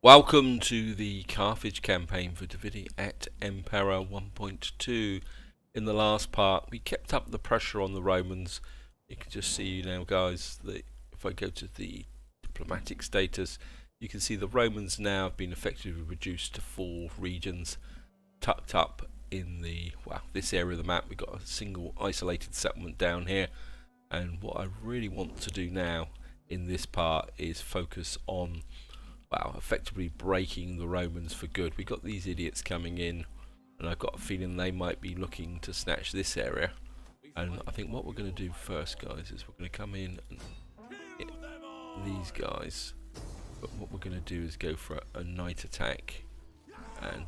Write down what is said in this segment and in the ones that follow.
Welcome to the Carthage Campaign for Divinity Et Impera 1.2. In the last part, we kept up the pressure on the Romans. You can just see now, guys, that if I go to the diplomatic status, you can see the Romans now have been effectively reduced to 4 regions, tucked up in the, this area of the map. We've got a single isolated settlement down here, and what I really want to do now in this part is focus on effectively breaking the Romans for good. We got these idiots coming in, and I've got a feeling they might be looking to snatch this area. And I think what we're going to do first, guys, is we're going to come in and hit these guys. But what we're going to do is go for a night attack, and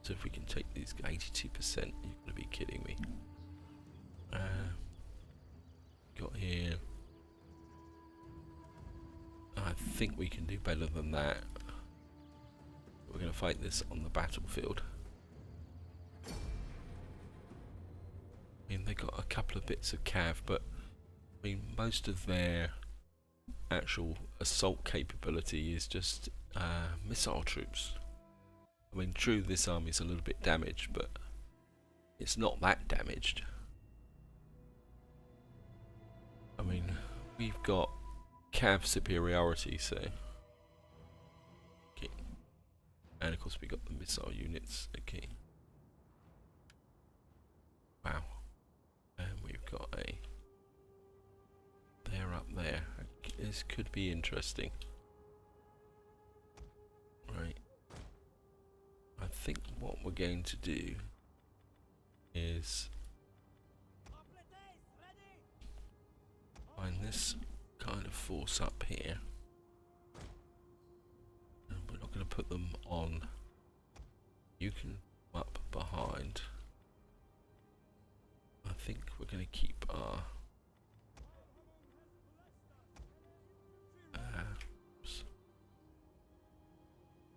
so if we can take these 82%, you're going to be kidding me. Got here. I think we can do better than that. We're going to fight this on the battlefield. I mean, they got a couple of bits of cav, but I mean, most of their actual assault capability is just missile troops. I mean, true, this army's a little bit damaged, but it's not that damaged. I mean, we've got cav superiority, so okay, and of course we got the missile units. Okay, wow, and we've got they're up there. Okay, this could be interesting, right? I think what we're going to do is find this kind of force up here, and we're not going to put them on. You can come up behind. I think we're going to keep our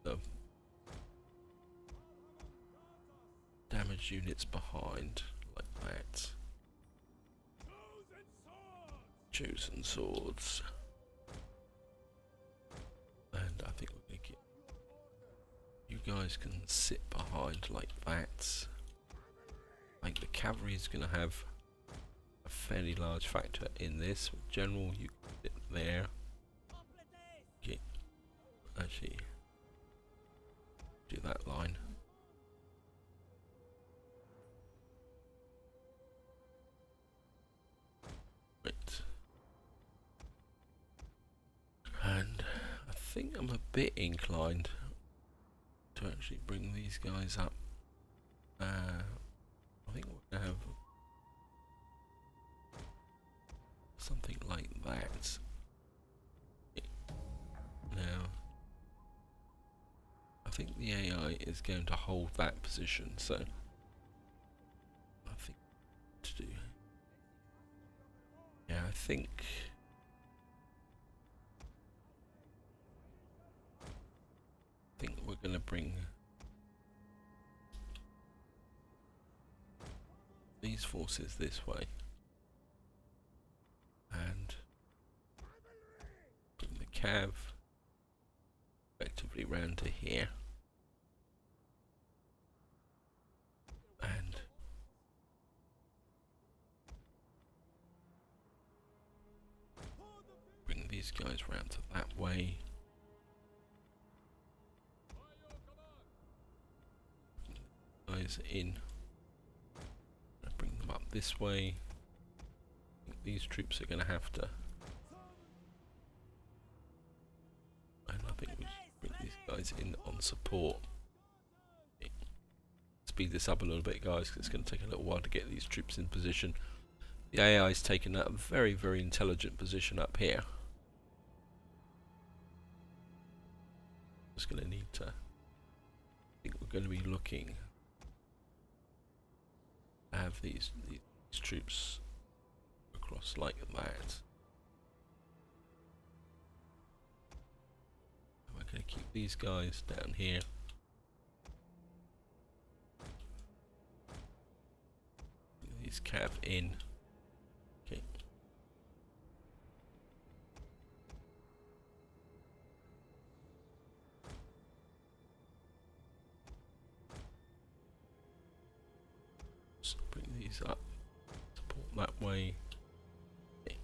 the damage units behind like that. Chosen swords, and I think we're going to get you guys can sit behind like that. I think the cavalry is going to have a fairly large factor in this. General, you can sit there. Okay, actually do that line. Right. And I think I'm a bit inclined to actually bring these guys up. I think we're going to have something like that. Now, I think the AI is going to hold that position, so I think to do. Yeah, I think we're going to bring these forces this way and bring the cav effectively round to here, and bring these guys round to that way. Guys in, bring them up this way. I think these troops are going to have to, and I think we should bring these guys in on support. Speed this up a little bit, guys, because it's going to take a little while to get these troops in position. The AI is taking a very, very intelligent position up here. Just going to need to, I think we're going to be looking to have these troops across like that. We're going to keep these guys down here. These cav in. Okay. these up. Support that way. Okay.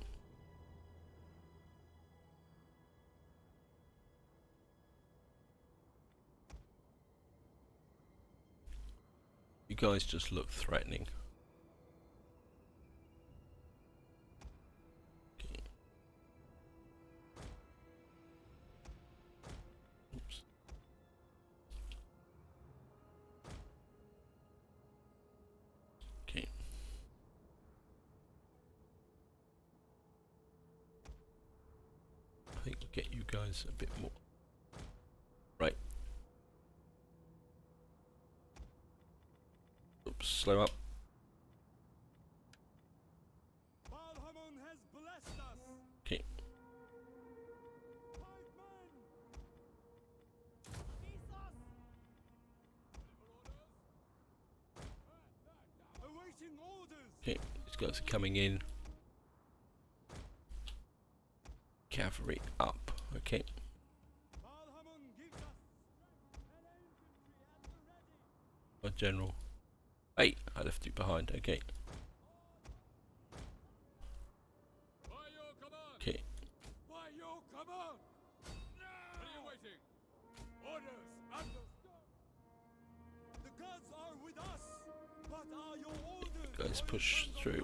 You guys just look threatening. Okay. Oops. Okay. I think we'll get you guys a bit more. Right. Oops, slow up. Okay. Okay, these guys are coming in. Cavalry up. Okay. My general. Hey, I left you behind. Okay. Okay. Guys, push through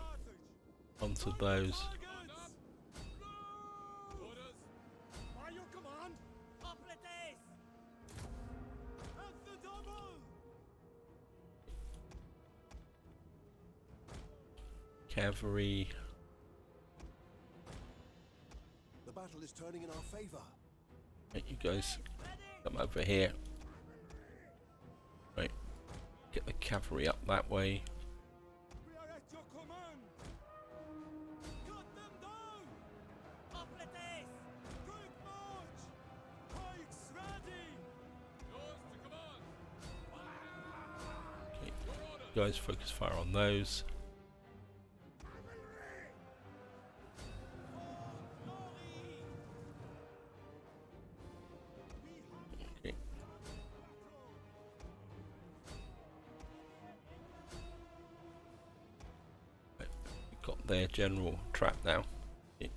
onto those. Cavalry. The battle is turning in our favor. Right, you guys come over here. Right, get the cavalry up that way. We are at your command. Cut them down. Quick march. Pikes ready. Yours to command. Okay, you guys focus fire on those. Got their general trap now. Yeah.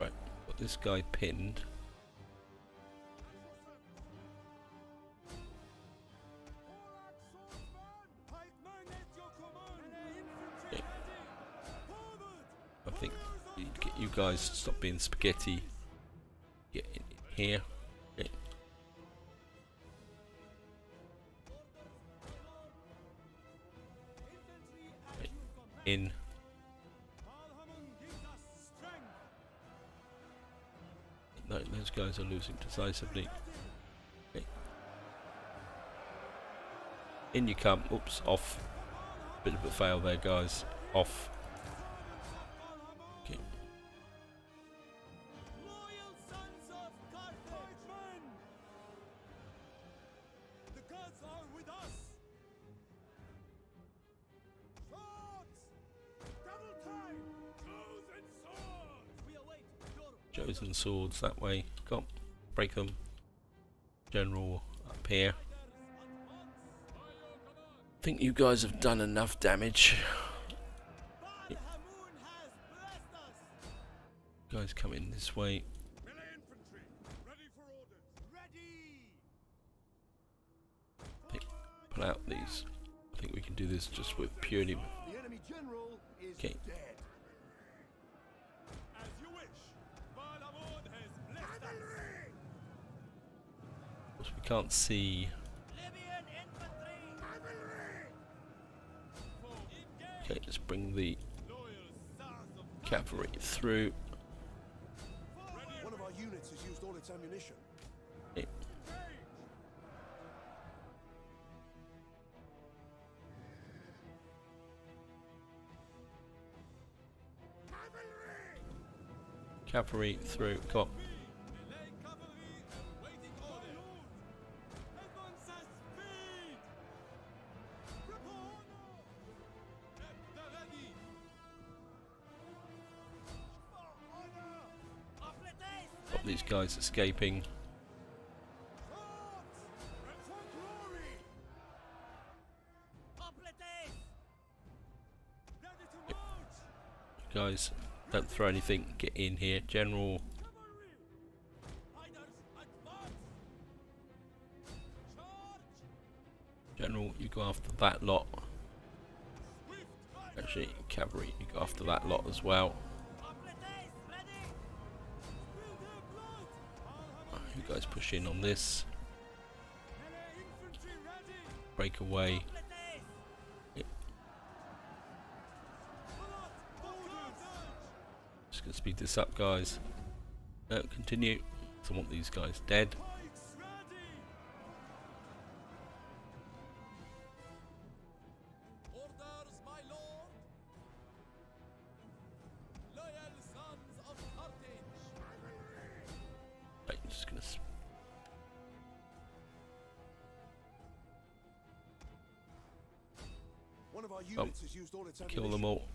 Right, got this guy pinned. Okay. I think you need to get you guys to stop being spaghetti. Get in here. Okay. Okay. In. No, those guys are losing decisively. Okay. In you come. Oops, off. Bit of a fail there, guys. Off. Okay. Chosen swords that way. Go on. Break them. General up here. I think you guys have done enough damage. Yeah. Guys come in this way. Pull out these. I think we can do this just with purely. Okay. We can't see. Okay, let's bring the cavalry through. One of our units has used all its ammunition. Okay. Cavalry through. Come on. these guys escaping. Guys, don't throw anything, get in here. General, you go after that lot. Actually, cavalry, you go after that lot as well. You guys push in on this. Break away. Just gonna speed this up, guys. No, continue. So I want these guys dead. Orders, my lord. Loyal sons of Carthage. Right, just gonna One of our units has used all its kill ammunition. them all.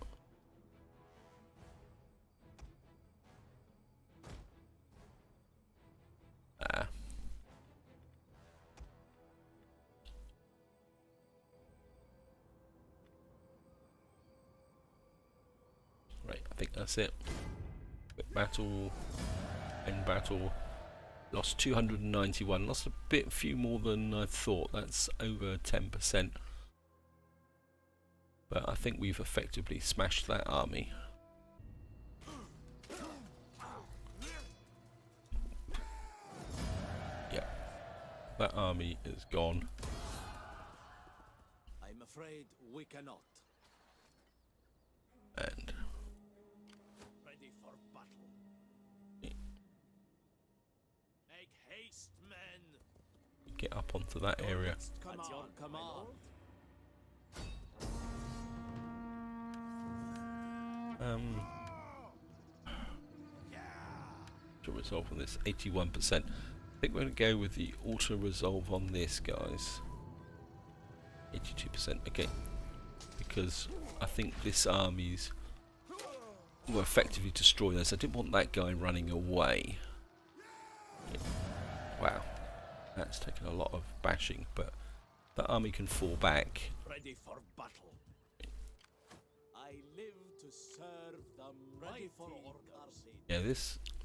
Right, I think that's it. Quick battle, end battle. Lost 291. Lost a few more than I thought. That's over 10%. But I think we've effectively smashed that army. Yeah, that army is gone. I'm afraid we cannot. And Ready for battle. Make haste, men. get up onto that area. At your command. To resolve on this, 81%. I think we're going to go with the auto resolve on this, guys. 82%. Okay, because I think this army's will effectively destroy this. I didn't want that guy running away. Okay. Wow, that's taken a lot of bashing, but that army can fall back. Ready for battle. I live to serve the mighty Carthage. Yeah,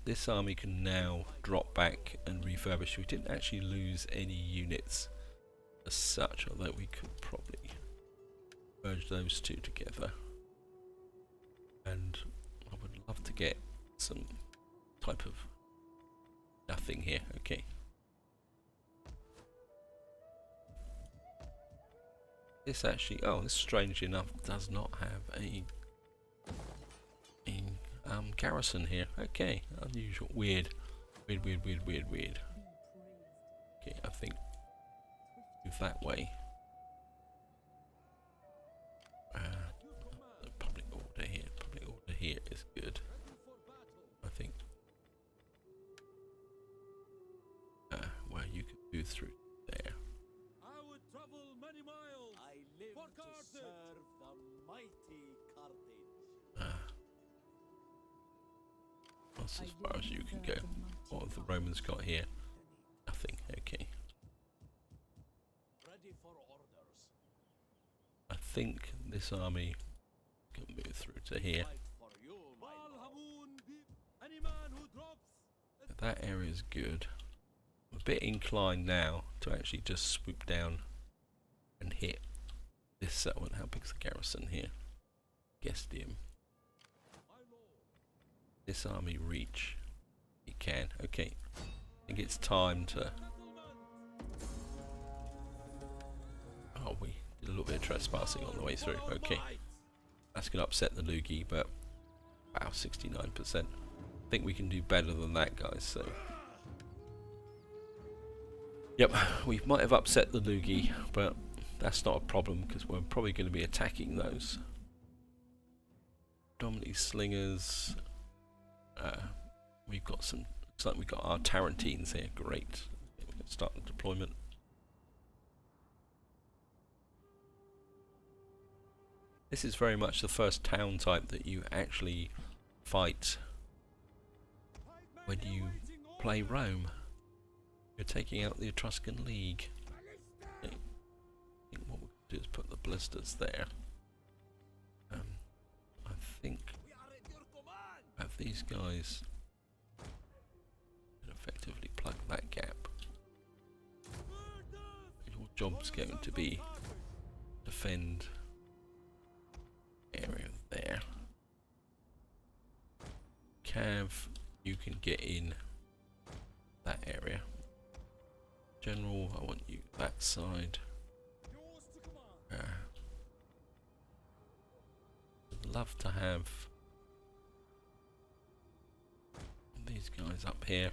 this army can now drop back and refurbish. We didn't actually lose any units as such, although we could probably merge those two together. And I would love to get some type of nothing here. Okay. This actually, oh, this strangely enough does not have a garrison here. Okay, unusual, weird. Okay, I think move that way. The public order here. Public order here is good. I think. Where you can move through there. I would travel many miles. I live to serve the mighty Carthage. That's as far as you can go. What have the Romans got here? Nothing. Okay. Ready for orders. I think this army can move through to here. Fight for you, my lord. Any man who drops. That area is good. I'm a bit inclined now to actually just swoop down and hit this settlement. How big's the garrison here? Gestium. This army reach? It can. Okay. I think it's time to. Oh, we did a little bit of trespassing on the way through. Okay. That's going to upset the Lugi, but wow, 69%. I think we can do better than that, guys. So. Yep, we might have upset the Lugi, but that's not a problem because we're probably going to be attacking those. Predominantly slingers. We've got some. Looks like we've got our Tarantines here. Great. We can start the deployment. This is very much the first town type that you actually fight when you play Rome. You're taking out the Etruscan League. Okay. I think what we'll do is put the ballistas there. I think have these guys and effectively plug that gap. Your job's going to be defend area there. Cav, you can get in that area. General, I want you that side. I'd love to have these guys up here.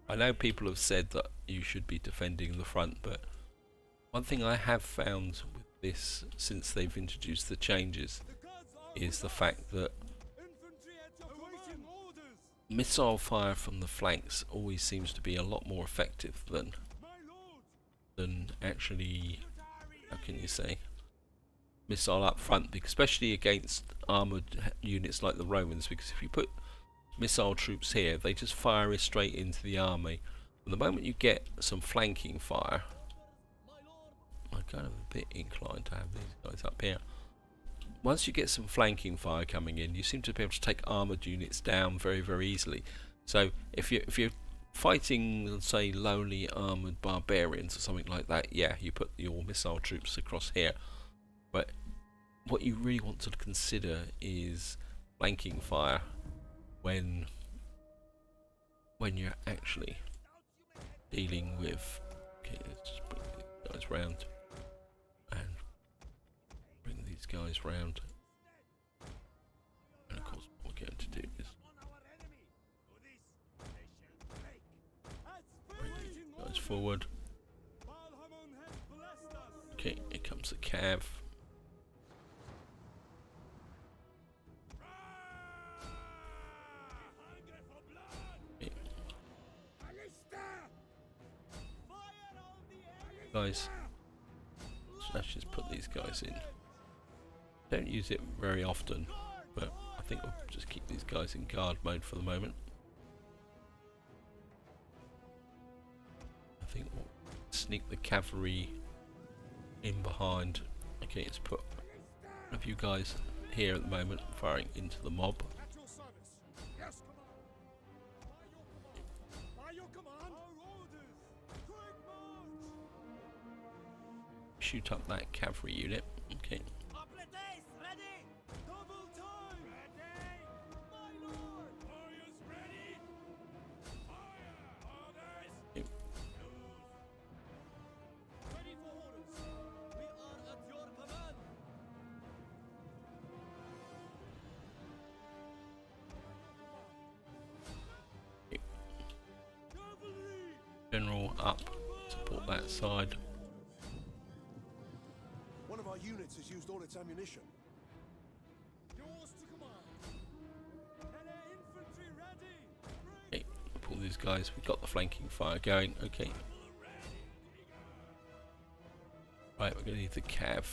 I know people have said that you should be defending the front, but one thing I have found with this since they've introduced the changes is the fact that missile fire from the flanks always seems to be a lot more effective than actually, how can you say, missile up front, especially against armoured units like the Romans, because if you put missile troops here, they just fire it straight into the army. And the moment you get some flanking fire, I'm kind of a bit inclined to have these guys up here. Once you get some flanking fire coming in, you seem to be able to take armoured units down very, very easily. So if you're fighting, let's say, lowly armoured barbarians or something like that, yeah, you put your missile troops across here. But what you really want to consider is flanking fire when you're actually dealing with. Okay, let's just bring these guys round and bring these guys round. And of course, what we're going to do is bring these guys forward. Okay, here comes the cav. Guys, so let's just put these guys in. Don't use it very often, but I think we'll just keep these guys in guard mode for the moment. I think we'll sneak the cavalry in behind. Okay, let's put a few guys here at the moment firing into the mob. Shoot up that cavalry unit. Okay. General up, support that side. One of our units has used all its ammunition. Yours to command. Infantry ready. Okay, pull these guys. We've got the flanking fire going. Okay. Right, we're going to need the cav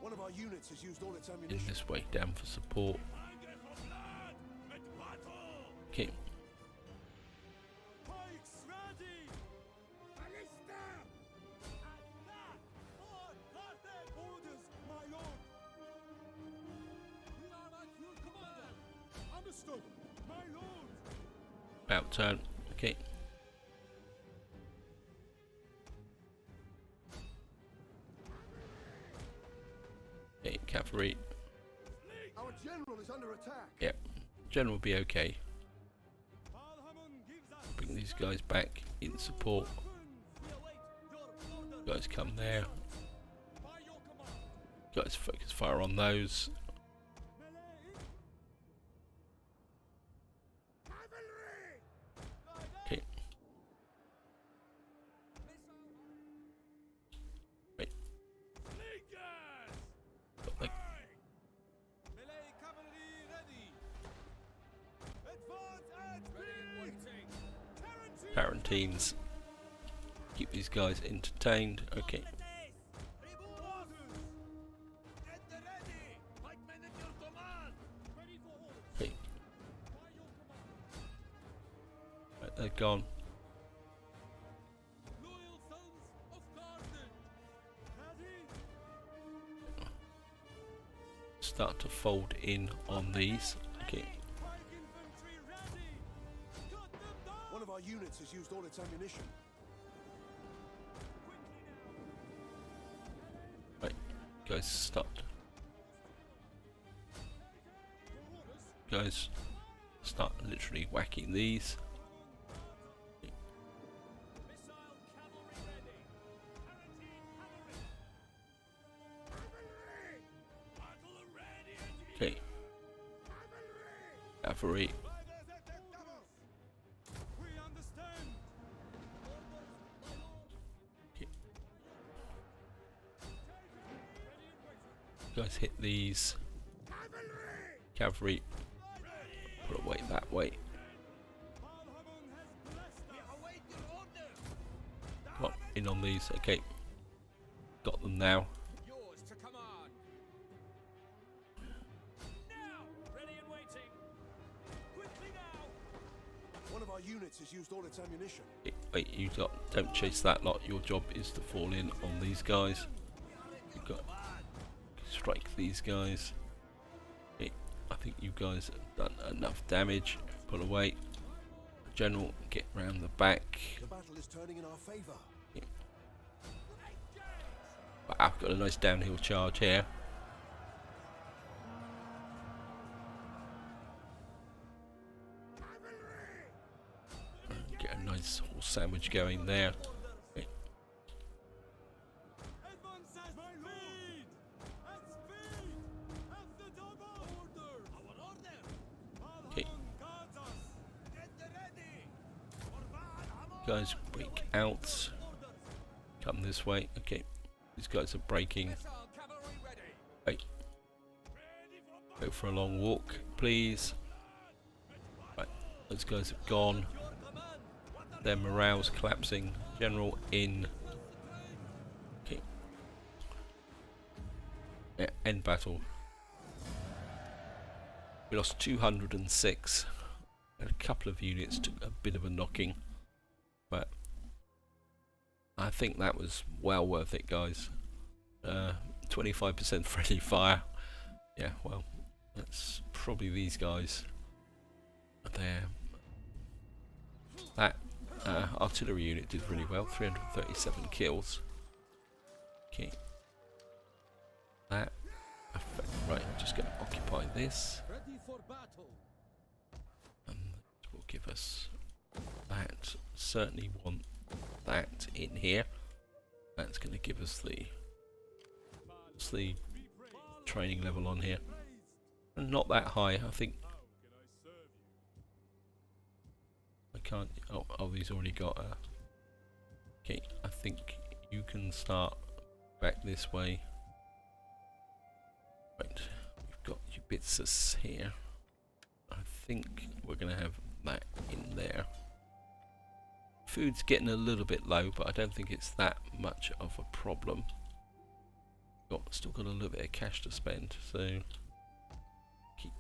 One of our units has used all its in ammunition. this way down for support. Okay. Pikes ready. Ballista. Attack. For Carthage. Orders, my lord. We are at your command. Understood, my lord. About turn. Okay. Okay, cavalry. Our general is under attack. Yep. General will be okay. Bring these guys back in support. Guys come there. Guys focus fire on those. Okay. Wait. Got the Melee cavalry ready. Advance at speed. Tarantines. Keep these guys entertained. Okay. Okay. they're gone. Loyal sons of Carthage. Ready? Start to fold in on these. Okay. Pike infantry ready. Cut them down. One of our units has used all its ammunition. Right, guys, stop. Guys, start literally whacking these. Missile cavalry ready. Palatine cavalry. Battle ready. Okay. Cavalry. We understand. Okay. Guys, hit these. Cavalry. Put away that way. Come on, in on these. Okay. Got them now. Yours to command. Now, ready and waiting. Quickly now. One of our units has used all its ammunition. Wait, you don't chase that lot. Your job is to fall in on these guys. You've got strike these guys. Okay, I think you guys have done enough damage. Pull away. General, get round the back. The battle is turning in our favor. Wow, got a nice downhill charge here. Get a nice horse sandwich going there. Okay. Advance at speed. At speed. At the double order. Our order. Okay. Guards us. Get ready. Guys, break out. Come this way. Okay. These guys are breaking. Missile cavalry ready. Hey, Ready for go for a long walk, please. Right, those guys have gone. your command. What Their morale's collapsing. General in. Okay. Yeah, end battle. We lost 206. And a couple of units took a bit of a knocking, but I think that was well worth it, guys. 25% friendly fire. Yeah, well, that's probably these guys there. That artillery unit did really well. 337 kills. Okay. That effect. Right, I'm just going to occupy this. ready for battle. And that will give us that. Certainly want that in here. That's going to give us the training level on here. And not that high, I think. I can't. Oh, these already got a. Okay, I think you can start back this way. Right, we've got Uburzis here. I think we're going to have that in there. Food's getting a little bit low, but I don't think it's that much of a problem. Still got a little bit of cash to spend, so keep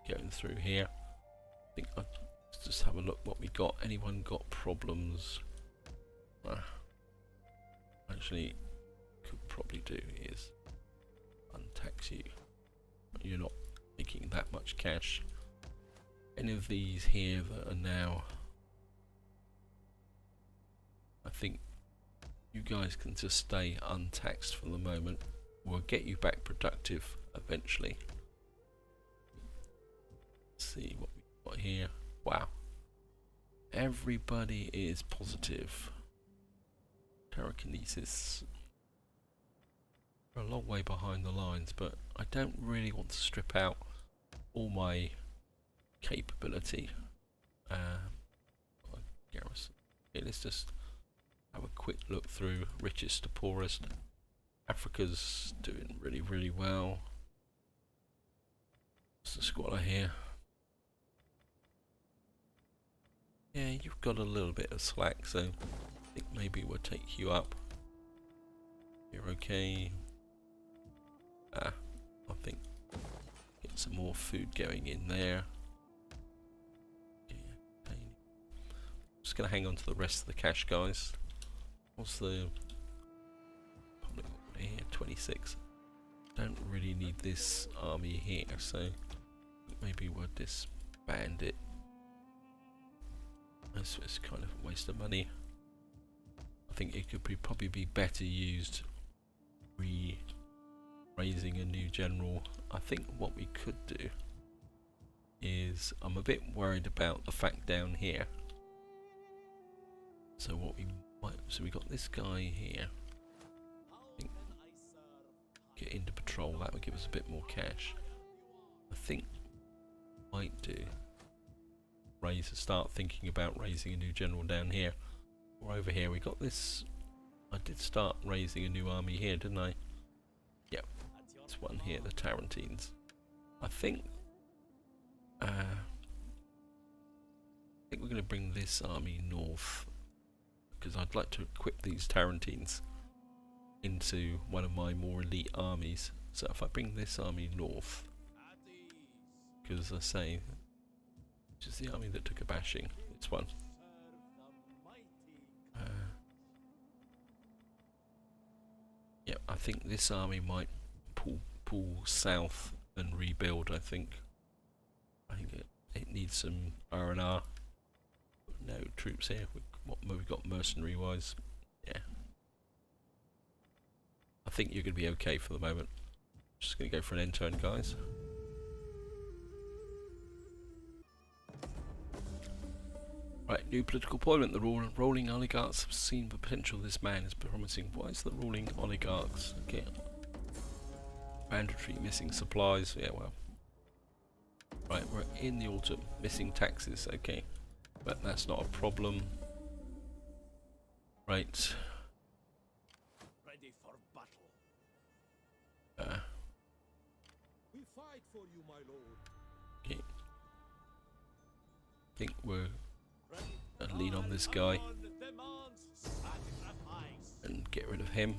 going through here. I think let's just have a look what we got. Anyone got problems? Actually, could probably do is untax you. You're not making that much cash. Any of these here that are now, I think you guys can just stay untaxed for the moment. We'll get you back productive eventually. Let's see what we've got here. Wow. Everybody is positive. Pyrokinesis. We're a long way behind the lines, but I don't really want to strip out all my capability. Garrison. Okay, let's just have a quick look through richest to poorest. Africa's doing really, really well. What's the squalor here? Yeah, you've got a little bit of slack, so I think maybe we'll take you up. You're okay. I think get some more food going in there. Yeah, let's just going to hang on to the rest of the cash, guys. What's the public order here? 26. Don't really need this army here, so maybe we'll disband it. It's kind of a waste of money. I think it could probably be better used raising a new general. I think what we could do is, I'm a bit worried about the fact down here. So what we might, so we got this guy here. I think get into patrol, that would give us a bit more cash. I think might do start thinking about raising a new general down here or over here. We got this. I did start raising a new army here, didn't I? Yep, this one here, the Tarentines. I think we're going to bring this army north because I'd like to equip these Tarentines into one of my more elite armies. So if I bring this army north, because I say, which is the army that took a bashing, it's one. Yep, I think this army might pull south and rebuild. I think it needs some R&R. No troops here. We've got mercenary wise. Yeah, I think you're going to be okay for the moment. Just going to go for an end turn, guys. Right, new political appointment. The ruling oligarchs have seen the potential this man is promising. Why is the ruling oligarchs? Okay. Banditry, missing supplies. Yeah, well. Right, we're in the autumn. Missing taxes. Okay. But that's not a problem. Right. Ready for battle. We fight for you, my lord. Okay. I think we're gonna lean on this guy and get rid of him.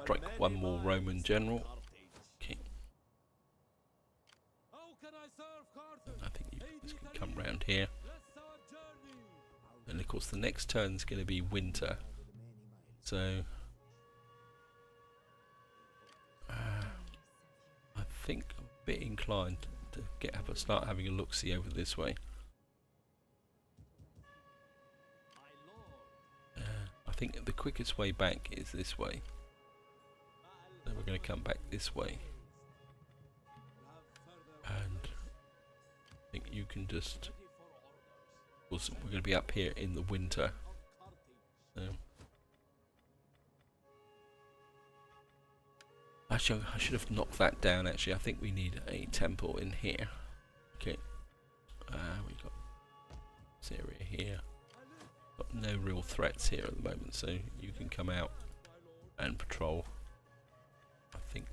Strike one more Roman general. Okay. I think you guys can come round here. And of course the next turn is going to be winter. So I think I'm a bit inclined to start having a look-see over this way. I think the quickest way back is this way. So we're going to come back this way. And I think you can just... we're going to be up here in the winter. So actually, I should have knocked that down. Actually, I think we need a temple in here. Okay. We got this area here. Got no real threats here at the moment, so you can come out and patrol. I think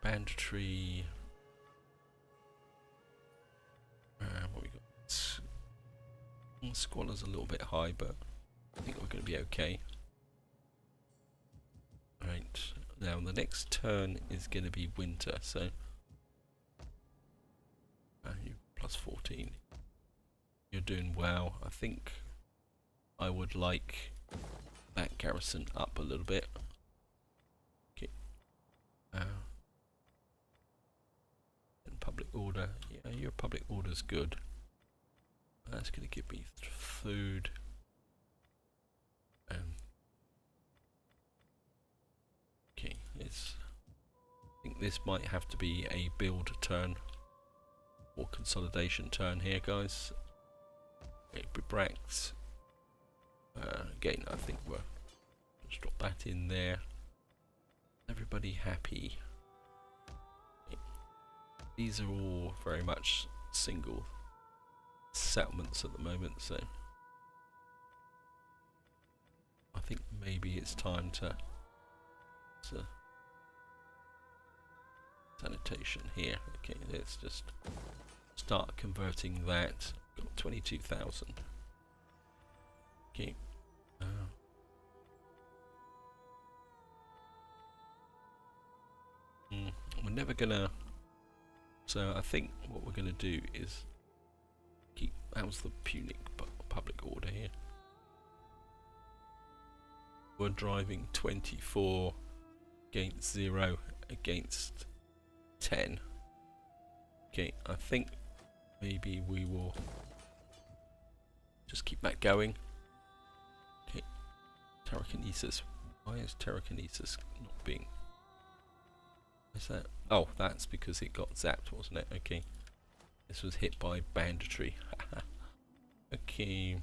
banditry. What we got? Squalor's a little bit high, but I think we're going to be okay. Right, now the next turn is going to be winter, so you plus 14. You're doing well. I think I would like that garrison up a little bit. Okay. And public order. Yeah, your public order's good. That's going to give me food. Okay, I think this might have to be a build turn or consolidation turn here, guys. Okay, Bibrax. Again, I think we'll just drop that in there. Everybody happy. Okay. These are all very much single settlements at the moment, so I think maybe it's time to sanitation here. Okay, let's just start converting that. Got 22,000. Okay. never gonna. So I think what we're gonna do is keep. How's the Punic public order here? We're driving 24 against 0 against 10. Okay, I think maybe we will just keep that going. Okay, Terrakinesis. Why is Terrakinesis not being... Is that... Oh, that's because it got zapped, wasn't it? Okay. This was hit by banditry. Okay.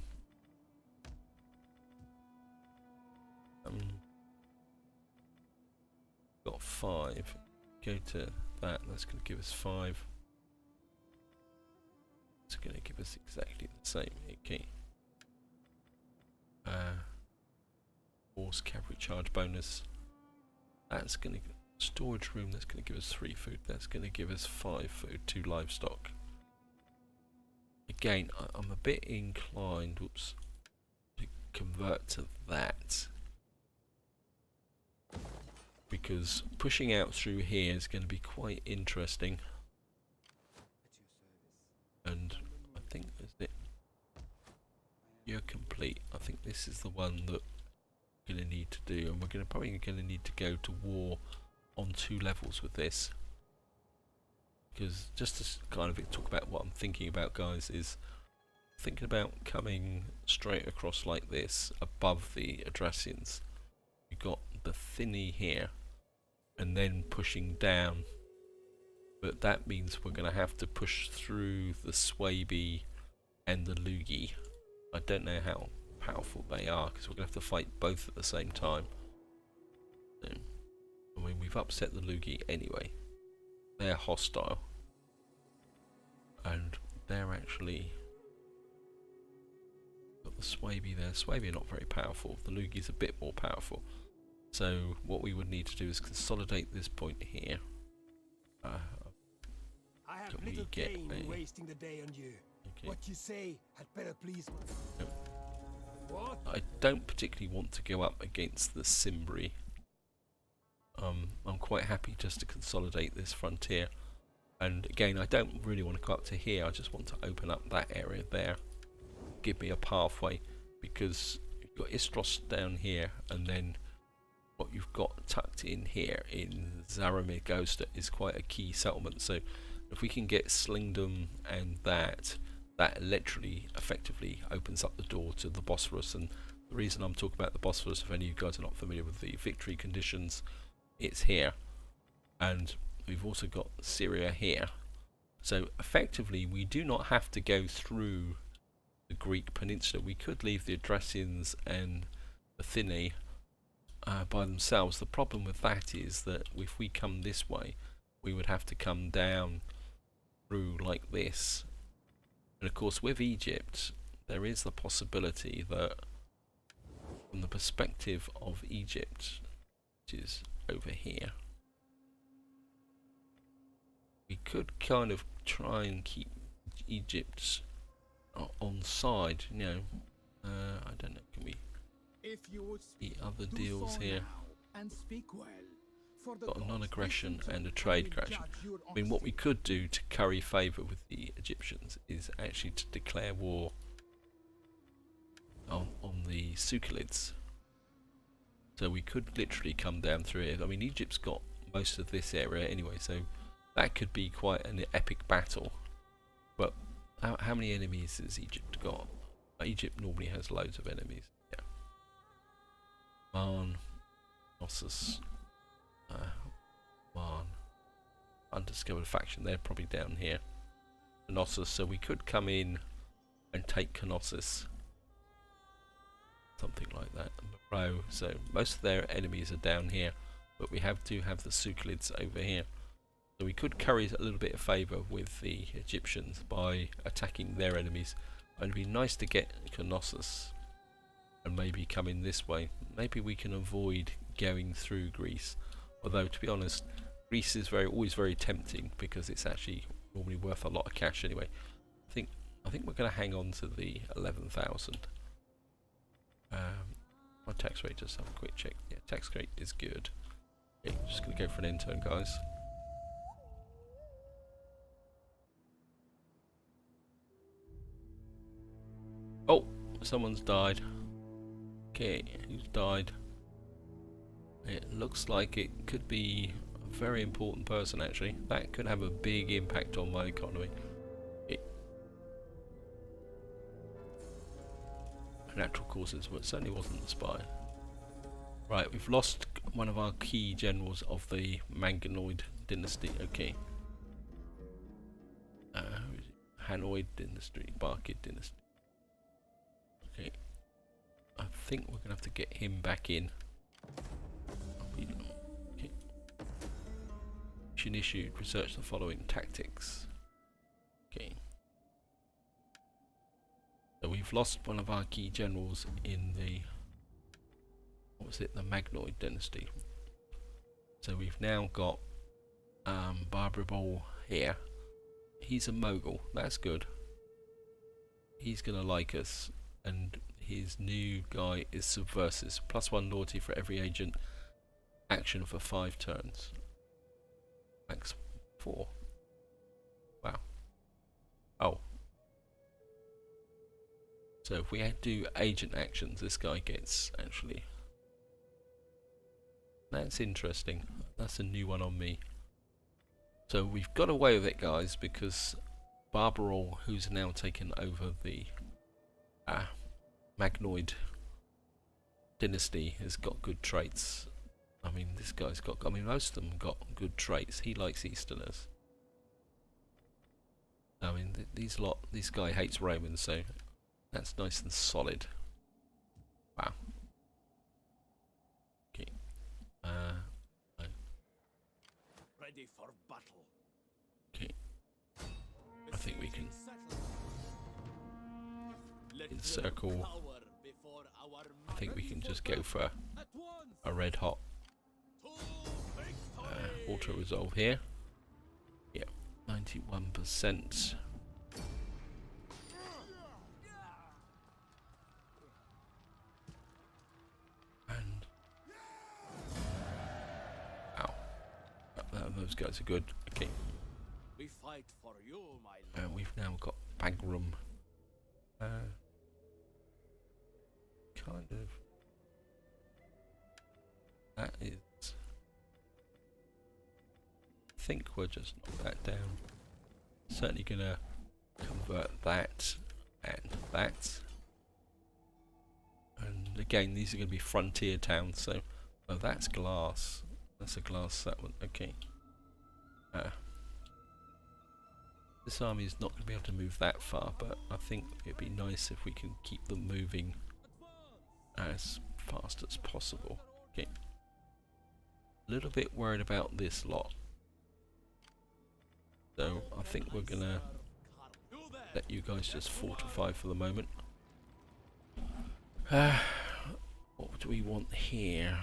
Got 5. Go to that. That's going to give us 5. It's going to give us exactly the same. Okay. Horse cavalry charge bonus. That's going to storage room. That's going to give us 3 food. That's going to give us 5 food. 2 livestock. Again, I'm a bit inclined. Whoops. To convert to that. Because pushing out through here is going to be quite interesting. And I think is it. You're complete. I think this is the one that we're going to need to do, and we're probably going to need to go to war on 2 levels with this. Because just to kind of talk about what I'm thinking about, guys, is thinking about coming straight across like this above the Adrasians. You've got the Thinny here, and then pushing down. But that means we're going to have to push through the Swaby and the Lugi. I don't know how powerful they are, because we're going to have to fight both at the same time. So, I mean, we've upset the Lugi anyway. They're hostile. And they're actually... got the Swaby there. Swaby are not very powerful. The Lugi's a bit more powerful. So what we would need to do is consolidate this point here. I have Can we little get gain in a... wasting the day on you. Okay. What you say had better please me. Nope. What? I don't particularly want to go up against the Cimbri. I'm quite happy just to consolidate this frontier. And again, I don't really want to go up to here. I just want to open up that area there. Give me a pathway, because you've got Istros down here, and then what you've got tucked in here in Zaramigosta is quite a key settlement. So if we can get Slingdom and that literally effectively opens up the door to the Bosphorus. And the reason I'm talking about the Bosphorus, if any of you guys are not familiar with the victory conditions, it's here. And we've also got Syria here. So effectively we do not have to go through the Greek peninsula. We could leave the Adrasians and the Thinni by themselves. The problem with that is that if we come this way, we would have to come down through like this. And of course with Egypt, there is the possibility that from the perspective of Egypt, which is over here, we could kind of try and keep Egypt on side, you know. I don't know, can we If you would eat other do deals so here? now, and speak well. For the Got a gods non-aggression listen to and a you trade will aggression. judge your I mean, what we honesty. could do to curry favour with the Egyptians is actually to declare war on the Sukhalids. So we could literally come down through it. I mean, Egypt's got most of this area anyway, so that could be quite an epic battle. But how many enemies has Egypt got? Egypt normally has loads of enemies. Yeah. Marn, Knossos, Marn, undiscovered faction. They're probably down here. Knossos. So we could come in and take Knossos. Something like that. Moreau. So most of their enemies are down here, but we do have the Sukhalids over here. So we could curry a little bit of favour with the Egyptians by attacking their enemies. And it'd be nice to get Knossos and maybe come in this way. Maybe we can avoid going through Greece. Although, to be honest, Greece is always very tempting because it's actually normally worth a lot of cash anyway. I think we're going to hang on to the 11,000. My tax rate, just have a quick check. Yeah, tax rate is good. Okay, just going to go for an intern, guys. someone's died. Okay, who's died? It looks like it could be a very important person actually. That could have a big impact on my economy. Natural causes, but it certainly wasn't the spy. Right, we've lost one of our key generals of the Manganoid dynasty. Okay. Who is it? Hanoid dynasty, Barkid dynasty. Okay. I think we're gonna have to get him back in. Okay. Mission issued. Research the following tactics. Okay. So we've lost one of our key generals in the, what was it, the Magnoid dynasty. So we've now got Barbarabol here. He's a mogul, that's good. He's gonna like us, and his new guy is Subversis. +1 loyalty for every agent. Action for 5 turns. Max 4. Wow. Oh. So if we do agent actions, this guy gets actually. That's interesting. That's a new one on me. So we've got away with it, guys, because Barbarol, who's now taken over the Magnoid dynasty, has got good traits. I mean, this guy's got. I mean, most of them got good traits. He likes Easterners. I mean, this guy hates Romans, so. That's nice and solid. Wow. Okay. Ready for battle. Okay. I think we can encircle. I think we can just go for a red hot auto resolve here. Yeah, 91%. Those guys are good. Okay. We fight for you, my lord. We've now got Bagram. Kind of. That is. I think we'll just knock that down. Certainly gonna convert that and that. And again, these are gonna be frontier towns. So, oh, that's glass. That's a glass settlement. Okay. This army is not going to be able to move that far, but I think it'd be nice if we can keep them moving as fast as possible. Okay. A little bit worried about this lot. So I think we're going to let you guys just fortify for the moment. What do we want here?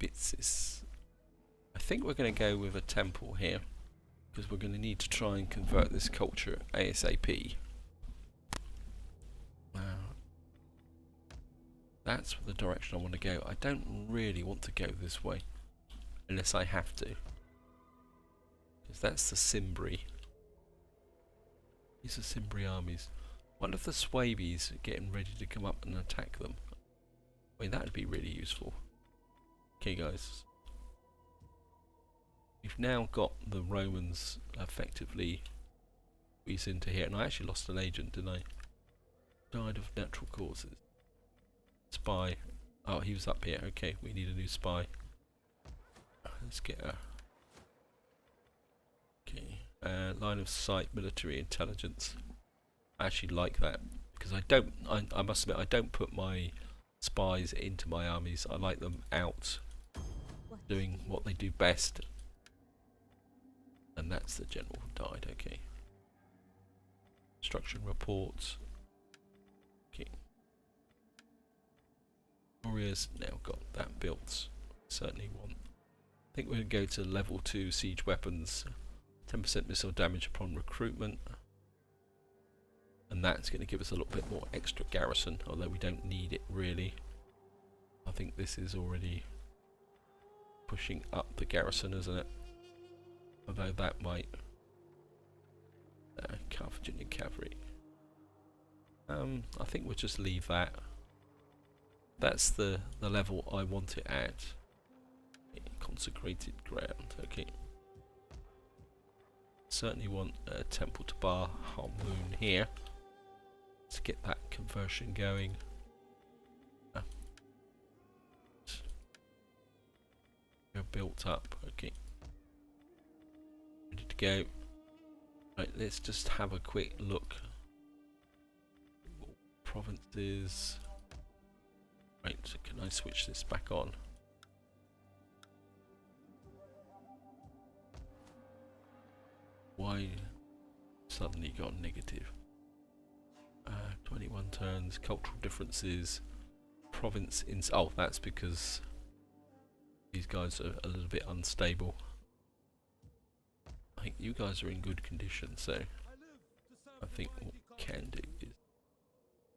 Uburzis. I think we're going to go with a temple here, because we're going to need to try and convert this culture ASAP. That's the direction I want to go. I don't really want to go this way, unless I have to, because that's the Cimbri. These are Cimbri armies. One of the Swabies are getting ready to come up and attack them. I mean, that would be really useful. Okay, guys. We've now got the Romans effectively squeezed into here. And I actually lost an agent, didn't I? Died of natural causes. Spy. Oh, he was up here. Okay, we need a new spy. Let's get a... Okay. Line of sight, military intelligence. I actually like that. Because I must admit, I don't put my spies into my armies. I like them out doing what they do best. And that's the general who died. Okay. Instruction reports. Okay. Warriors now got that built. Certainly want. I think we're going to go to level 2 siege weapons. 10% missile damage upon recruitment. And that's going to give us a little bit more extra garrison, although we don't need it really. I think this is already pushing up the garrison, isn't it? Although that might Carthaginian cavalry. I think we'll just leave that. That's the level I want it at. Consecrated ground. Okay. Certainly want a temple to Bar Harmoon here to get that conversion going. We're built up. Okay. Ready to go. Right, let's just have a quick look. Provinces. Right, so can I switch this back on? Why suddenly gone negative? 21 turns, cultural differences, province in. Oh, that's because these guys are a little bit unstable. I think you guys are in good condition, so I think what we can do is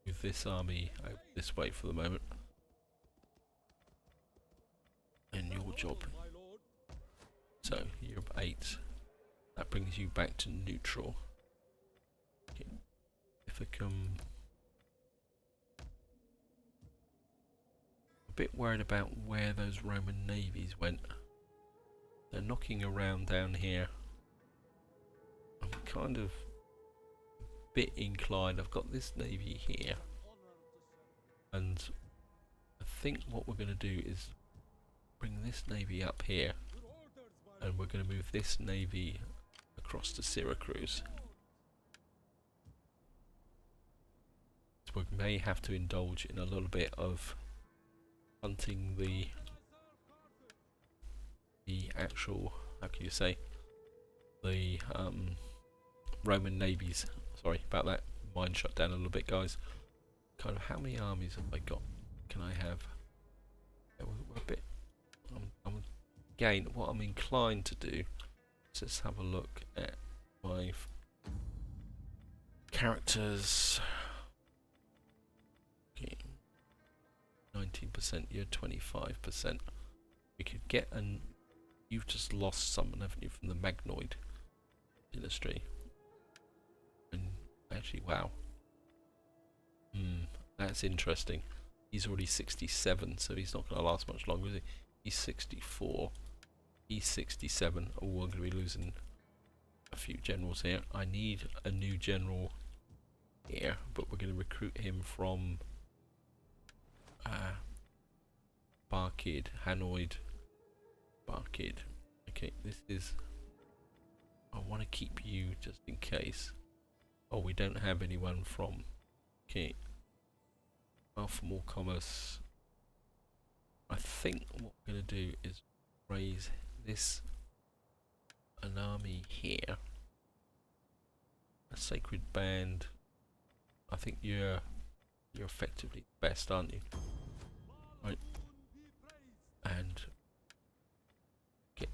move this army out this way for the moment. And your job. So you're 8. That brings you back to neutral. Okay. If I come. A bit worried about where those Roman navies went. They're knocking around down here. I'm kind of a bit inclined. I've got this navy here. And I think what we're going to do is bring this navy up here. And we're going to move this navy across to Syracuse. So we may have to indulge in a little bit of hunting the actual, how can you say, the Roman navies. Sorry about that. Mine shut down a little bit, guys. Kind of how many armies have I got? Can I have? Yeah, we're a bit. Again, what I'm inclined to do is just have a look at my characters. Okay. 19%, you're 25%. We could get an. You've just lost someone, haven't you, from the Magnoid dynasty? And actually, wow. That's interesting. He's already 67, so he's not going to last much longer, is he? He's 64. He's 67. Oh, we're going to be losing a few generals here. I need a new general here, but we're going to recruit him from Barkid, Hanoid, Barkid. Okay, this is. I want to keep you just in case. Oh, we don't have anyone from. Okay. Well, for more commerce. I think what we're going to do is raise this an army here. A sacred band. I think you're effectively the best, aren't you? Right. And get.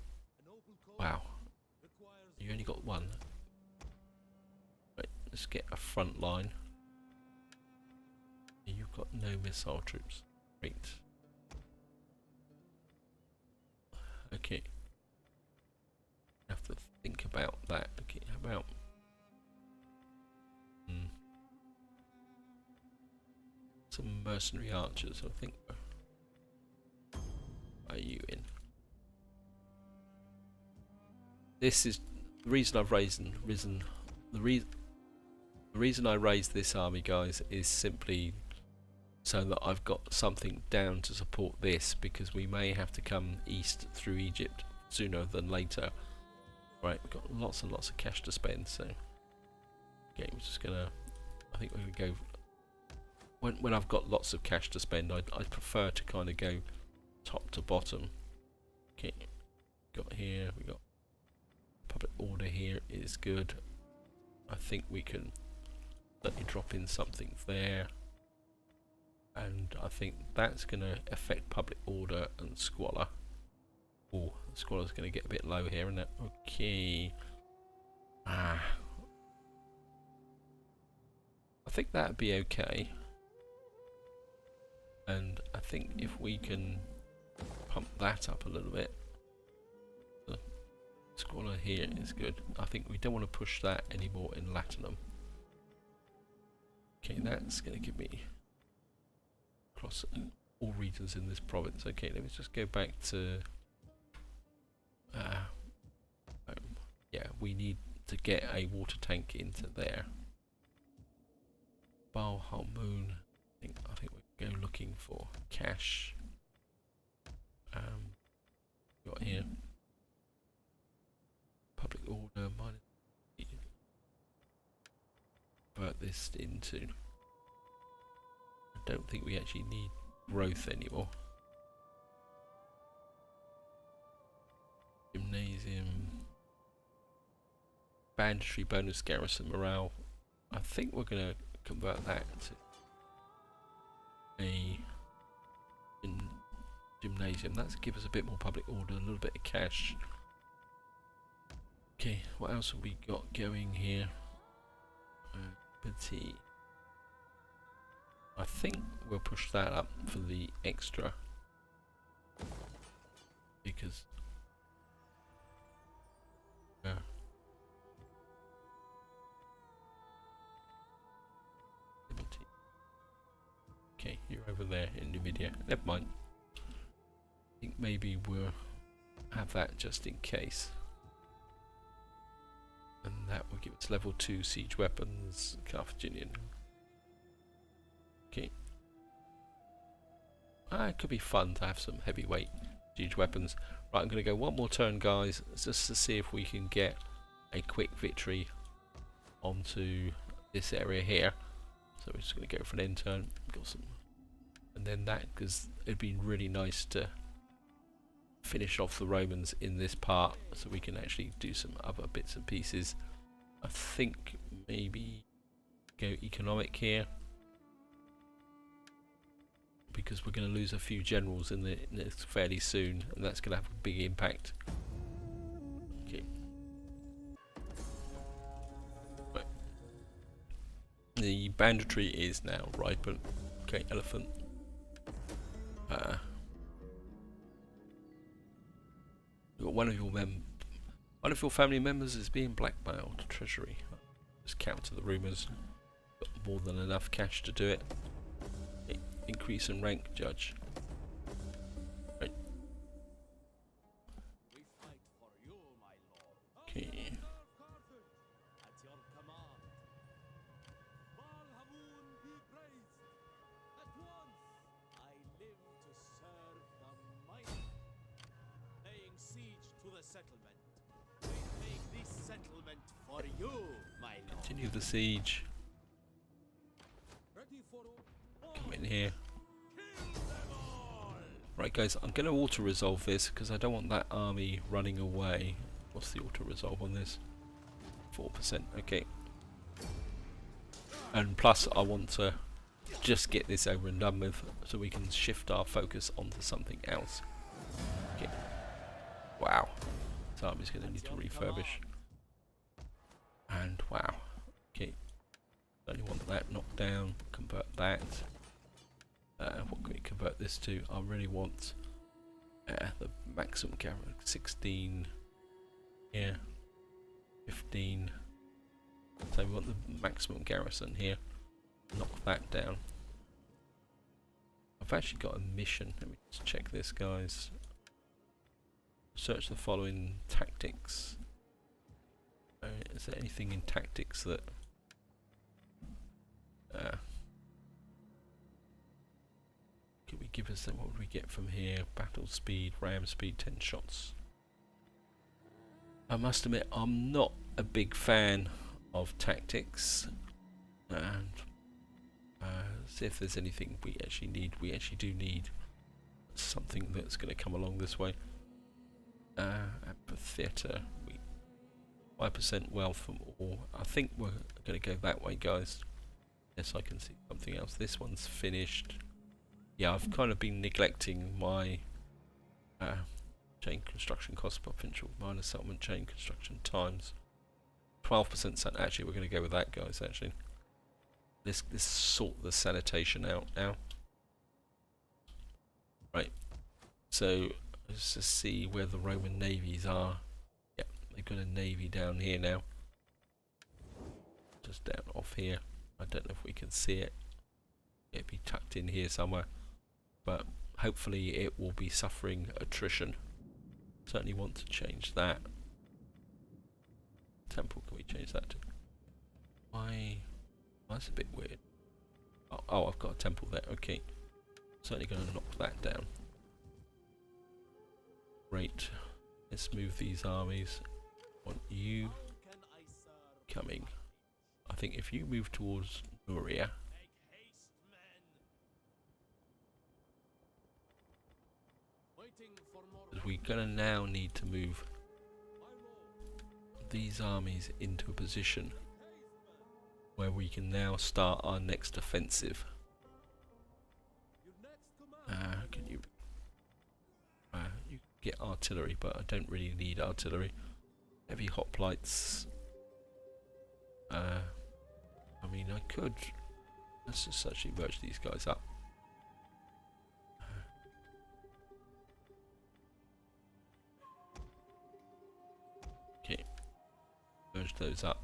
Wow. You only got one. Right. Let's get a front line. You've got no missile troops. Great. Okay. Have to think about that. Okay, how about some mercenary archers? I think. Are you in? This is the reason I've risen. The reason I raised this army, guys, is simply so that I've got something down to support this, because we may have to come east through Egypt sooner than later. Right, we've got lots and lots of cash to spend, so okay, we're just gonna. I think we're gonna go. When I've got lots of cash to spend, I prefer to kind of go top to bottom. Okay, got here. We got public order here is good. I think we can let me drop in something there. And I think that's going to affect public order and squalor. Oh, squalor's going to get a bit low here, isn't it? Okay. I think that'd be okay. And I think if we can pump that up a little bit. The Squalor here is good. I think we don't want to push that anymore in Latinum. Okay, that's going to give me across all regions in this province. Okay, let me just go back to yeah, we need to get a water tank into there. Balhal Moon. I think we go looking for cash. Got here public order minus. Convert this into. I don't think we actually need growth anymore. Gymnasium. Banditry bonus garrison morale. I think we're gonna convert that to a gymnasium. That's give us a bit more public order, a little bit of cash. Okay, what else have we got going here? Petty. I think we'll push that up for the extra because okay, you're over there in NVIDIA. Never mind. I think maybe we'll have that just in case. And that will give us level 2 siege weapons, Carthaginian. Okay. It could be fun to have some heavyweight siege weapons. Right, I'm going to go one more turn, guys, just to see if we can get a quick victory onto this area here. So we're just going to go for an end turn. Got some, and then that, because it'd be really nice to finish off the Romans in this part so we can actually do some other bits and pieces. I think maybe go economic here because we're going to lose a few generals in this fairly soon, and that's going to have a big impact. Okay. Right. The banditry is now ripen. Okay, elephant. Got one of your family members is being blackmailed. Treasury. Just counter the rumours. Got more than enough cash to do it. Increase in rank, judge. Right. We fight for you, my lord. Okay. At your command. Balhamun be praised. At once. I live to serve the mighty. Laying siege to the settlement. We take this settlement for you, my lord. Continue the siege. Ready for Come in here. Right, guys, I'm going to auto-resolve this because I don't want that army running away. What's the auto-resolve on this? 4%, okay. And plus, I want to just get this over and done with so we can shift our focus onto something else. Okay. Wow. This army's going to need to refurbish. And wow. Okay. Only want that knocked down. Convert that. What can we convert this to? I really want the maximum camera. 16. Yeah. 15. So we want the maximum garrison here. Knock that down. I've actually got a mission. Let me just check this, guys. Search the following tactics. Is there anything in tactics that could we give us? What would we get from here? Battle speed, ram speed, 10 shots. I must admit, I'm not a big fan of tactics, and see if there's anything we actually need. We actually do need something that's going to come along this way. Amphitheatre, 5% wealth from all. I think we're going to go that way, guys. Yes, I can see something else. This one's finished. Yeah, I've kind of been neglecting my chain construction cost potential minus settlement chain construction times 12%. Actually, we're going to go with that, guys. Actually, let's sort the sanitation out now. Right. So let's just see where the Roman navies are. Yeah, got a navy down here now. Just down off here. I don't know if we can see it. It'd be tucked in here somewhere. But hopefully it will be suffering attrition. Certainly want to change that. Temple, can we change that to? Why? That's a bit weird. Oh, I've got a temple there. Okay. Certainly going to knock that down. Great. Let's move these armies. I want you coming. I think if you move towards Nuria, we're gonna now need to move these armies into a position where we can now start our next offensive. Can you? You get artillery, but I don't really need artillery. Heavy hoplites. I mean, I could. Let's just actually merge these guys up. Okay, merge those up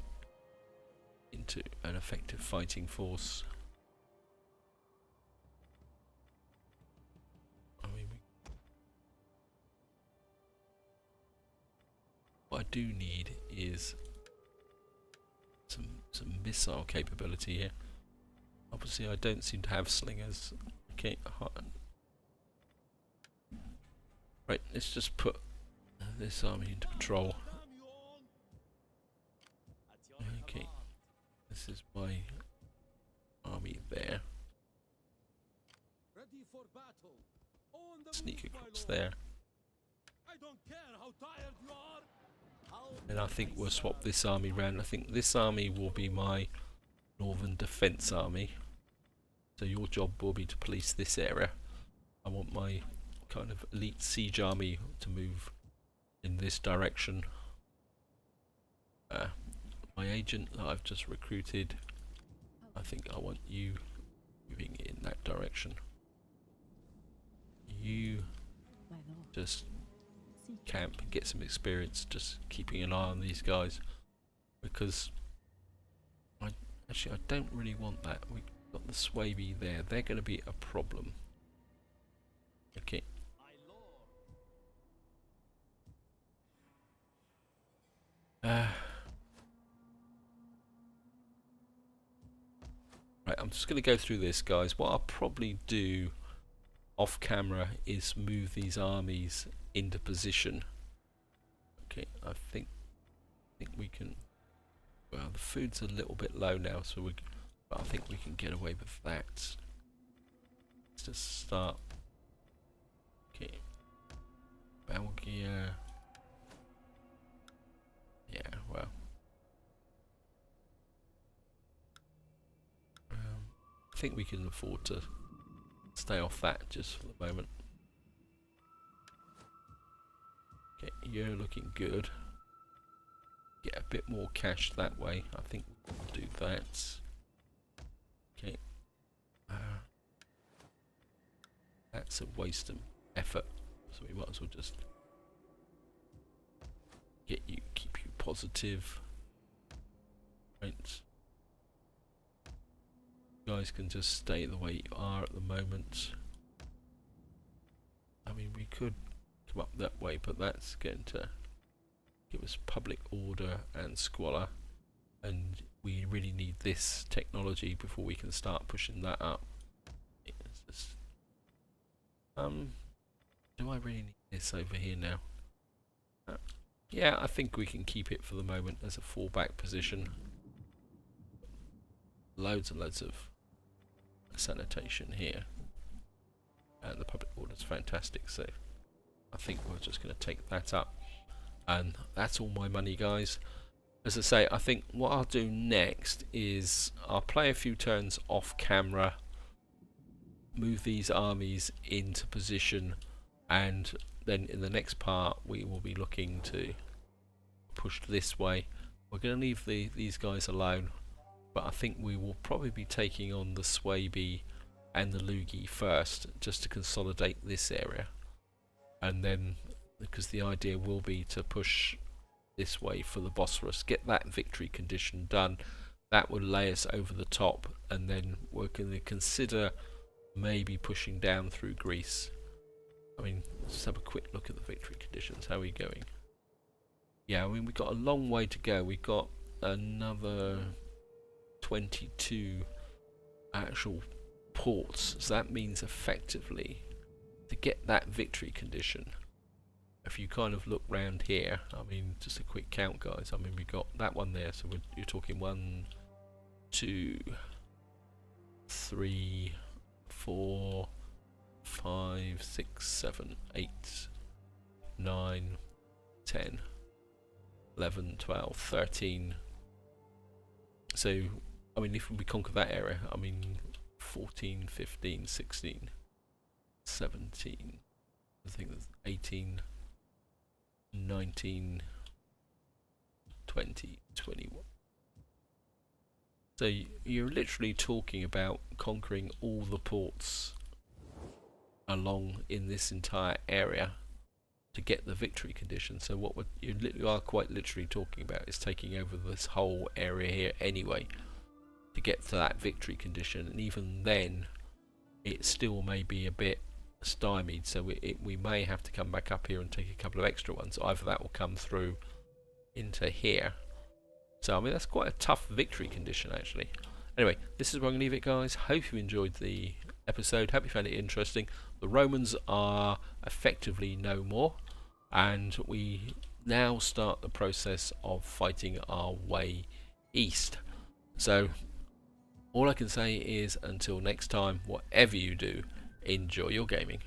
into an effective fighting force. I mean, what I do need is some missile capability here. Obviously, I don't seem to have slingers. Okay, right. Let's just put this army into patrol. Okay, this is my army there. Ready for battle. On the Sneak move, my across lord. there. I don't care how tired you are. And I think we'll swap this army round. I think this army will be my Northern Defence Army. So your job will be to police this area. I want my kind of elite siege army to move in this direction. My agent that I've just recruited, I think I want you moving in that direction. You just camp and get some experience, just keeping an eye on these guys, because I don't really want that. We've got the Swaby there, they're going to be a problem. Okay. Right, I'm just going to go through this, guys. What I'll probably do off camera is move these armies into position. Okay, I think we can. Well, the food's a little bit low now, so but I think we can get away with that. Let's just start. Okay, battle gear. Yeah, well. I think we can afford to stay off that just for the moment. Okay, you're looking good. Get a bit more cash that way. I think we'll do that. Okay. That's a waste of effort. So we might as well just keep you positive. Right. You guys can just stay the way you are at the moment. I mean, we could come up that way, but that's going to give us public order and squalor, and we really need this technology before we can start pushing that up. It's just, do I really need this over here now? Yeah, I think we can keep it for the moment as a fallback position. Loads and loads of sanitation here, and the public order is fantastic, so I think we're just going to take that up, and that's all my money, guys. As I say, I think what I'll do next is I'll play a few turns off camera, move these armies into position, and then in the next part we will be looking to push this way. We're going to leave these guys alone, but I think we will probably be taking on the Swaby and the Lugi first, just to consolidate this area, and then, because the idea will be to push this way for the Bosphorus, get that victory condition done. That would lay us over the top, and then we're going to consider maybe pushing down through Greece. I mean, let's have a quick look at the victory conditions. How are we going? Yeah, I mean, we've got a long way to go. We've got another 22 actual ports, so that means effectively to get that victory condition, if you kind of look round here, I mean, just a quick count, guys. I mean, we got that one there, so you're talking 1, 2, 3, 4, 5, 6, 7, 8, 9, 10, 11, 12, 13. So, I mean, if we conquer that area, I mean, 14, 15, 16, 17, I think there's 18, 19, 20, 21. So you're literally talking about conquering all the ports along in this entire area to get the victory condition. So what you are quite literally talking about is taking over this whole area here anyway to get to that victory condition, and even then it still may be a bit stymied, so we may have to come back up here and take a couple of extra ones. Either that will come through into here. So I mean, that's quite a tough victory condition actually. Anyway, this is where I'm going to leave it, guys. Hope you enjoyed the episode. Hope you found it interesting. The Romans are effectively no more, and we now start the process of fighting our way east. So all I can say is, until next time, whatever you do, enjoy your gaming.